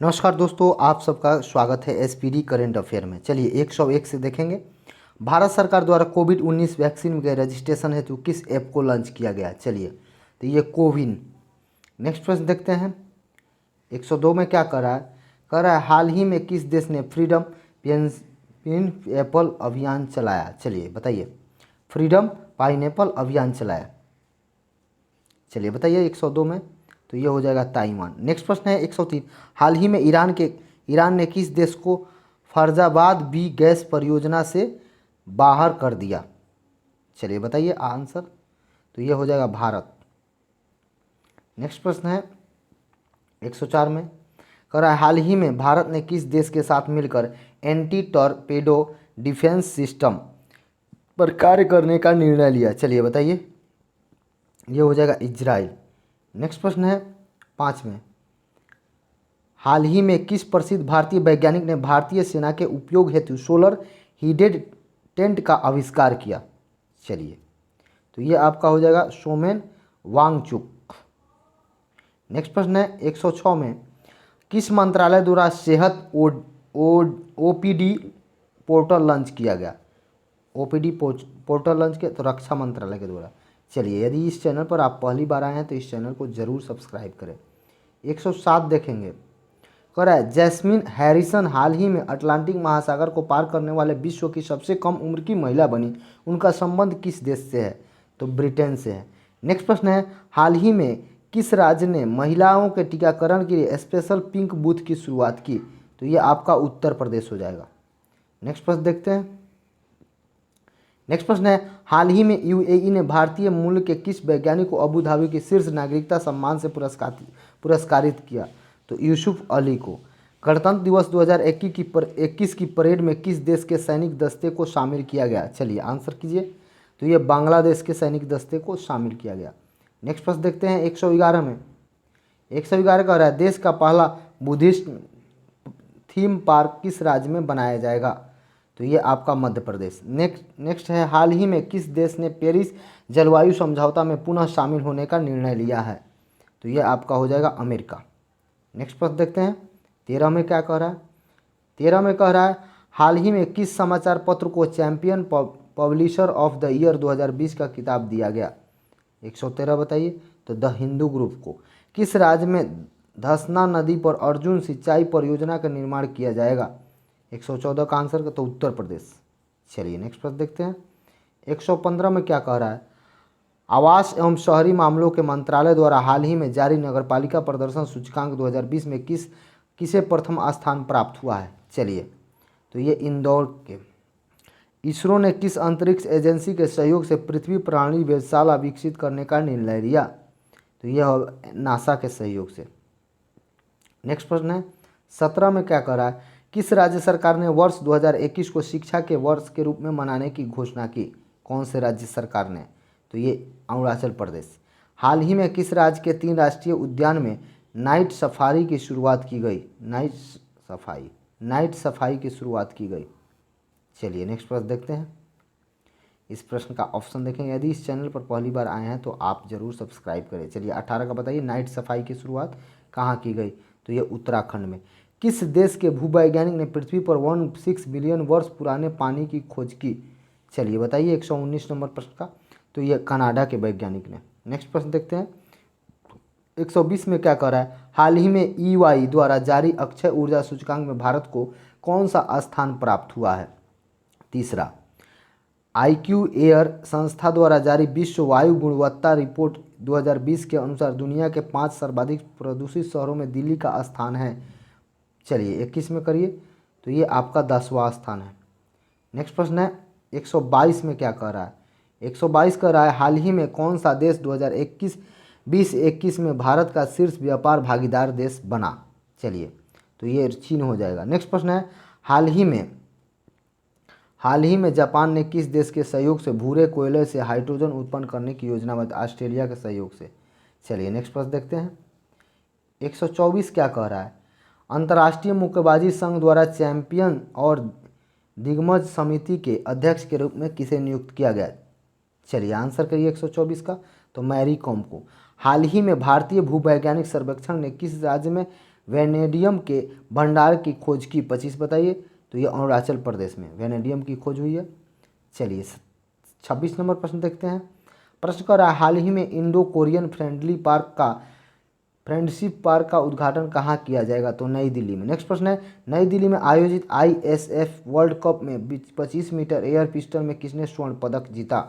नमस्कार दोस्तों, आप सबका स्वागत है एसपीडी करेंट अफेयर में। चलिए 101 से देखेंगे। भारत सरकार द्वारा कोविड-19 वैक्सीन के रजिस्ट्रेशन हेतु किस ऐप को लॉन्च किया गया? चलिए, तो ये कोविन। नेक्स्ट प्रश्न देखते हैं। 102 में क्या कह रहा है हाल ही में किस देश ने फ्रीडम पाइनएप्पल अभियान चलाया? चलिए बताइए। फ्रीडम पाइनएप्पल अभियान चलाया, चलिए बताइए 102 में, तो ये हो जाएगा ताइवान। नेक्स्ट प्रश्न है 103। हाल ही में ईरान ने किस देश को फैजाबाद बी गैस परियोजना से बाहर कर दिया? चलिए बताइए आंसर, तो ये हो जाएगा भारत। नेक्स्ट प्रश्न है 104 में, कह रहा है हाल ही में भारत ने किस देश के साथ मिलकर एंटी टॉर्पेडो डिफेंस सिस्टम पर कार्य करने का निर्णय लिया? चलिए बताइए, ये हो जाएगा इजराइल। नेक्स्ट प्रश्न है 5 में, हाल ही में किस प्रसिद्ध भारतीय वैज्ञानिक ने भारतीय सेना के उपयोग हेतु सोलर हीटेड टेंट का आविष्कार किया? चलिए, तो ये आपका हो जाएगा सोमेन वांगचुक। नेक्स्ट प्रश्न है 106 में, किस मंत्रालय द्वारा सेहत ओपीडी पोर्टल लॉन्च किया गया? ओपीडी पोर्टल लॉन्च किया तो रक्षा मंत्रालय के द्वारा। चलिए, यदि इस चैनल पर आप पहली बार आए हैं तो इस चैनल को ज़रूर सब्सक्राइब करें। 107 देखेंगे। कह रहा है जैस्मिन हैरिसन हाल ही में अटलांटिक महासागर को पार करने वाले विश्व की सबसे कम उम्र की महिला बनी। उनका संबंध किस देश से है? तो ब्रिटेन से है। नेक्स्ट प्रश्न है, हाल ही में किस राज्य ने महिलाओं के टीकाकरण के लिए स्पेशल पिंक बूथ की शुरुआत की? तो ये आपका उत्तर प्रदेश हो जाएगा। नेक्स्ट प्रश्न देखते हैं। नेक्स्ट प्रश्न है, हाल ही में यूएई ने भारतीय मूल के किस वैज्ञानिक को अबू धाबी की शीर्ष नागरिकता सम्मान से पुरस्कारित किया? तो यूसुफ अली को। गणतंत्र दिवस 2021 की परेड में किस देश के सैनिक दस्ते को शामिल किया गया? चलिए आंसर कीजिए, तो ये बांग्लादेश के सैनिक दस्ते को शामिल किया गया। नेक्स्ट प्रश्न देखते हैं 111 में। 111 कह रहा है देश का पहला बुद्धिस्ट थीम पार्क किस राज्य में बनाया जाएगा? तो ये आपका मध्य प्रदेश। नेक्स्ट है, हाल ही में किस देश ने पेरिस जलवायु समझौता में पुनः शामिल होने का निर्णय लिया है? तो ये आपका हो जाएगा अमेरिका। नेक्स्ट प्रश्न देखते हैं 13 में क्या कह रहा है। 13 में कह रहा है हाल ही में किस समाचार पत्र को champion publisher of the year 2020 का खिताब दिया गया? 113 बताइए, तो द हिंदू ग्रुप को। किस राज्य में धसना नदी पर अर्जुन सिंचाई परियोजना का निर्माण किया जाएगा? 114 का आंसर तो उत्तर प्रदेश। चलिए नेक्स्ट प्रश्न देखते हैं 115 में क्या कह रहा है, आवास एवं शहरी मामलों के मंत्रालय द्वारा हाल ही में जारी नगरपालिका प्रदर्शन सूचकांक 2020 में किसे प्रथम स्थान प्राप्त हुआ है? चलिए, तो ये इंदौर के। इसरो ने किस अंतरिक्ष एजेंसी के सहयोग से पृथ्वी प्रणाली वेधशाला विकसित करने का निर्णय लिया? तो यह नासा के सहयोग से। नेक्स्ट प्रश्न है 17 में क्या कह रहा है, किस राज्य सरकार ने वर्ष 2021 को शिक्षा के वर्ष के रूप में मनाने की घोषणा की? कौन से राज्य सरकार ने? तो ये अरुणाचल प्रदेश। हाल ही में किस राज्य के 3 राष्ट्रीय उद्यान में नाइट सफारी की शुरुआत की गई? नाइट सफारी की शुरुआत की गई। चलिए नेक्स्ट प्रश्न देखते हैं। इस प्रश्न का ऑप्शन देखेंगे। यदि इस चैनल पर पहली बार आए हैं तो आप जरूर सब्सक्राइब करें। चलिए 18 का बताइए, नाइट सफारी की शुरुआत कहाँ की गई? तो ये उत्तराखंड में। किस देश के भूवैज्ञानिक ने पृथ्वी पर 16 बिलियन वर्ष पुराने पानी की खोज की? चलिए बताइए 119 नंबर प्रश्न का, तो ये कनाडा के वैज्ञानिक ने। नेक्स्ट प्रश्न देखते हैं 120 में क्या कह रहा है, हाल ही में ईवाई द्वारा जारी अक्षय ऊर्जा सूचकांक में भारत को कौन सा स्थान प्राप्त हुआ है? तीसरा। IQ एयर संस्था द्वारा जारी विश्व वायु गुणवत्ता रिपोर्ट 2020 के अनुसार दुनिया के 5 सर्वाधिक प्रदूषित शहरों में दिल्ली का स्थान है। चलिए 21 में करिए, तो ये आपका 10वां स्थान है। नेक्स्ट प्रश्न है 122 में क्या कह रहा है, 122 कह रहा है हाल ही में कौन सा देश 2021 में भारत का शीर्ष व्यापार भागीदार देश बना? चलिए, तो ये चीन हो जाएगा। नेक्स्ट प्रश्न है, हाल ही में जापान ने किस देश के सहयोग से भूरे कोयले से हाइड्रोजन उत्पन्न करने की योजना बनाई? ऑस्ट्रेलिया के सहयोग से। चलिए नेक्स्ट प्रश्न देखते हैं 124 क्या कह रहा है, अंतर्राष्ट्रीय मुक्केबाजी संघ द्वारा चैंपियन और दिग्गज समिति के अध्यक्ष के रूप में किसे नियुक्त किया गया? चलिए आंसर करिए 124 का, तो मैरी कॉम को। हाल ही में भारतीय भूवैज्ञानिक सर्वेक्षण ने किस राज्य में वेनेडियम के भंडार की खोज की? 25 बताइए। तो ये अरुणाचल प्रदेश में वेनेडियम की खोज हुई है। चलिए 26 नंबर प्रश्न देखते हैं। प्रश्न कर रहा है, हाल ही में इंडो कोरियन फ्रेंडशिप पार्क का उद्घाटन कहाँ किया जाएगा? तो नई दिल्ली में। नेक्स्ट प्रश्न है, नई दिल्ली में आयोजित ISF वर्ल्ड कप में 25 मीटर एयर पिस्टल में किसने स्वर्ण पदक जीता?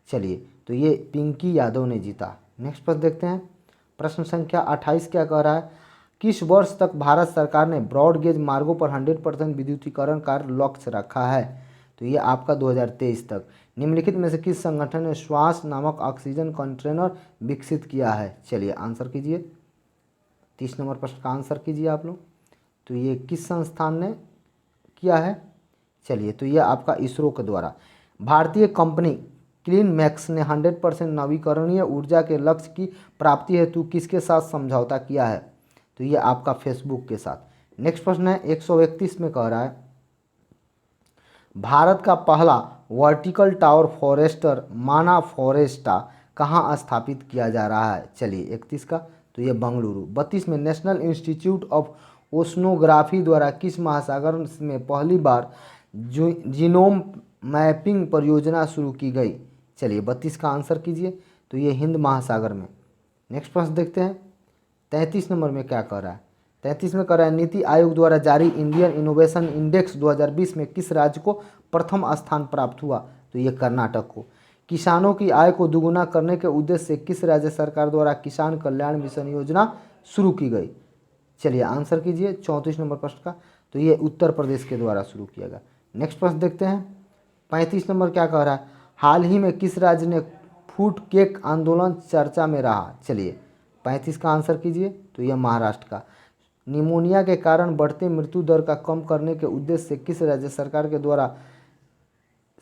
चलिए, तो ये पिंकी यादव ने जीता। नेक्स्ट प्रश्न देखते हैं। प्रश्न संख्या 28 क्या कह रहा है, किस वर्ष तक भारत सरकार ने ब्रॉडगेज मार्गों पर 100% विद्युतीकरण का लक्ष्य रखा है? तो ये आपका 2023 तक। निम्नलिखित में से किस संगठन ने श्वास नामक ऑक्सीजन कंटेनर विकसित किया है? चलिए आंसर कीजिए। 30 नंबर प्रश्न का आंसर कीजिए आप लोग। तो ये किस संस्थान ने किया है? चलिए, तो ये आपका इसरो के द्वारा। भारतीय कंपनी क्लीन मैक्स ने 100% नवीकरणीय ऊर्जा के लक्ष्य की प्राप्ति हेतु किसके साथ समझौता किया है? तो ये आपका फेसबुक के साथ। नेक्स्ट प्रश्न है 131 में कह रहा है, भारत का पहला वर्टिकल टावर फॉरेस्टर माना फॉरेस्टा कहाँ स्थापित किया जा रहा है? चलिए 31 का, तो ये बंगलुरु। 32 में नेशनल इंस्टीट्यूट ऑफ ओशनोग्राफी द्वारा किस महासागर में पहली बार जीनोम मैपिंग परियोजना शुरू की गई? चलिए 32 का आंसर कीजिए। तो ये हिंद महासागर में। नेक्स्ट प्रश्न देखते हैं 33 नंबर में क्या कह रहा है। 33 में कह रहा है, नीति आयोग द्वारा जारी इंडियन इनोवेशन इंडेक्स 2020 में किस राज्य को प्रथम स्थान प्राप्त हुआ? तो ये कर्नाटक को। किसानों की आय को दुगुना करने के उद्देश्य से किस राज्य सरकार द्वारा किसान कल्याण मिशन योजना शुरू की गई? चलिए आंसर कीजिए 34 नंबर प्रश्न का। तो ये उत्तर प्रदेश के द्वारा शुरू किया गया। नेक्स्ट प्रश्न देखते हैं 35 नंबर क्या कह रहा है, हाल ही में किस राज्य ने फूड केक आंदोलन चर्चा में रहा? चलिए 35 का आंसर कीजिए। तो यह महाराष्ट्र का। निमोनिया के कारण बढ़ते मृत्यु दर का कम करने के उद्देश्य से किस राज्य सरकार के द्वारा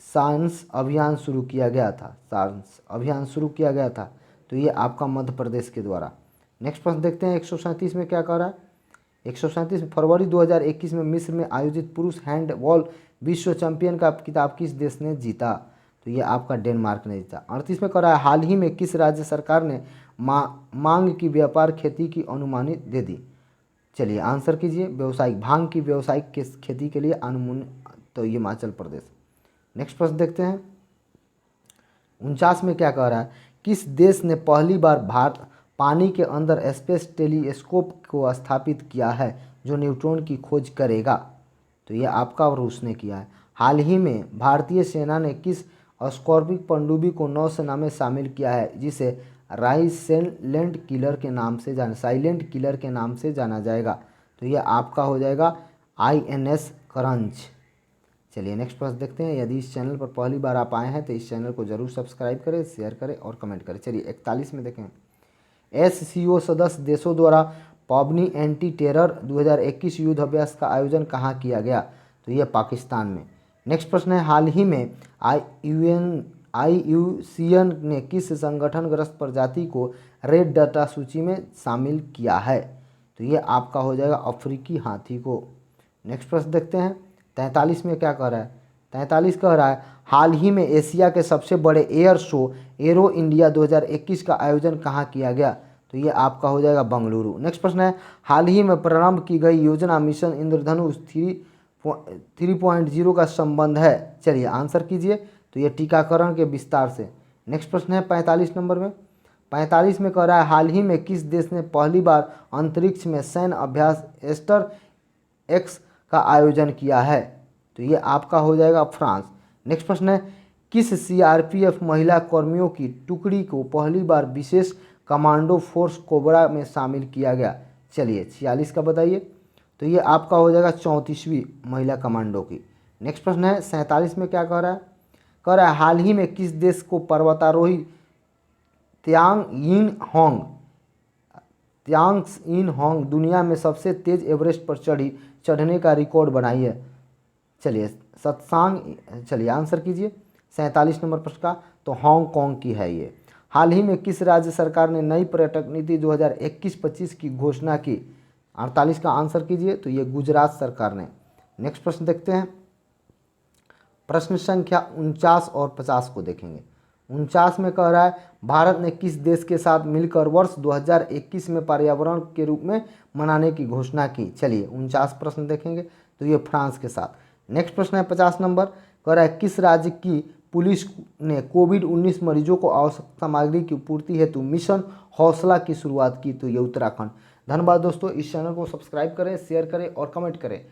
सांस अभियान शुरू किया गया था? सांस अभियान शुरू किया गया था। तो ये आपका मध्य प्रदेश के द्वारा। नेक्स्ट प्रश्न देखते हैं 137 में क्या कह रहा है। 137 फरवरी 2021 में मिस्र में आयोजित पुरुष हैंडबॉल विश्व चैंपियन का खिताब किस देश ने जीता? तो ये आपका डेनमार्क ने जीता। 38 में कह रहा है, हाल ही में किस राज्य सरकार ने मांग की व्यापार खेती की अनुमानित दे दी? चलिए आंसर कीजिए। व्यावसायिक भांग की व्यावसायिक खेती के लिए अनुमोदन, तो ये हिमाचल प्रदेश। नेक्स्ट प्रश्न देखते हैं 49 में क्या कह रहा है, किस देश ने पहली बार पानी के अंदर स्पेस टेलीस्कोप को स्थापित किया है जो न्यूट्रॉन की खोज करेगा? तो ये आपका रूस ने किया है। हाल ही में भारतीय सेना ने किस स्कॉर्पिक पनडुब्बी को नौसेना में शामिल किया है जिसे साइलेंट किलर के नाम से जाना जाएगा? तो ये आपका हो जाएगा INS करंज। चलिए नेक्स्ट प्रश्न देखते हैं। यदि इस चैनल पर पहली बार आप आए हैं तो इस चैनल को जरूर सब्सक्राइब करें, शेयर करें और कमेंट करें। चलिए 41 में देखें, SCO सदस्य देशों द्वारा पबनी एंटी टेरर 2021 युद्ध अभ्यास का आयोजन कहाँ किया गया? तो ये पाकिस्तान में। नेक्स्ट प्रश्न है, हाल ही में IUCN ने किस संगठनग्रस्त प्रजाति को रेड डाटा सूची में शामिल किया है? तो ये आपका हो जाएगा अफ्रीकी हाथी को। नेक्स्ट प्रश्न देखते हैं 43 में क्या कह रहा है। 43 कह रहा है, हाल ही में एशिया के सबसे बड़े एयर शो एरो इंडिया 2021 का आयोजन कहाँ किया गया? तो ये आपका हो जाएगा बंगलुरु। नेक्स्ट प्रश्न है, हाल ही में प्रारंभ की गई योजना मिशन इंद्रधनुष 3.0 का संबंध है? चलिए आंसर कीजिए। तो ये टीकाकरण के विस्तार से। नेक्स्ट प्रश्न है 45 नंबर में। 45 में कह रहा है, हाल ही में किस देश ने पहली बार अंतरिक्ष में सैन्य अभ्यास एस्टर एक्स का आयोजन किया है? तो ये आपका हो जाएगा फ्रांस। नेक्स्ट प्रश्न है, किस CRPF महिला कर्मियों की टुकड़ी को पहली बार विशेष कमांडो फोर्स कोबरा में शामिल किया गया? चलिए 46 का बताइए। तो ये आपका हो जाएगा 34वीं महिला कमांडो की। नेक्स्ट प्रश्न है 47 में क्या कह रहा है। कह रहा है, हाल ही में किस देश को पर्वतारोही त्सांग इन होंग दुनिया में सबसे तेज एवरेस्ट पर चढ़ने का रिकॉर्ड बनाई है? चलिए चलिए आंसर कीजिए 47 नंबर प्रश्न का। तो हांगकांग की है ये। हाल ही में किस राज्य सरकार ने नई पर्यटक नीति 2021-25 की घोषणा की? 48 का आंसर कीजिए। तो ये गुजरात सरकार ने। नेक्स्ट प्रश्न देखते हैं, प्रश्न संख्या 49 और 50 को देखेंगे। 49 में कह रहा है भारत ने किस देश के साथ मिलकर वर्ष 2021 में पर्यावरण के रूप में मनाने की घोषणा की। चलिए 49 प्रश्न देखेंगे तो ये फ्रांस के साथ। नेक्स्ट प्रश्न है 50 नंबर, कह रहा है किस राज्य की पुलिस ने कोविड-19 मरीजों को आवश्यक सामग्री की पूर्ति हेतु मिशन हौसला की शुरुआत की। तो ये उत्तराखंड। धन्यवाद दोस्तों, इस चैनल को सब्सक्राइब करें, शेयर करें और कमेंट करें।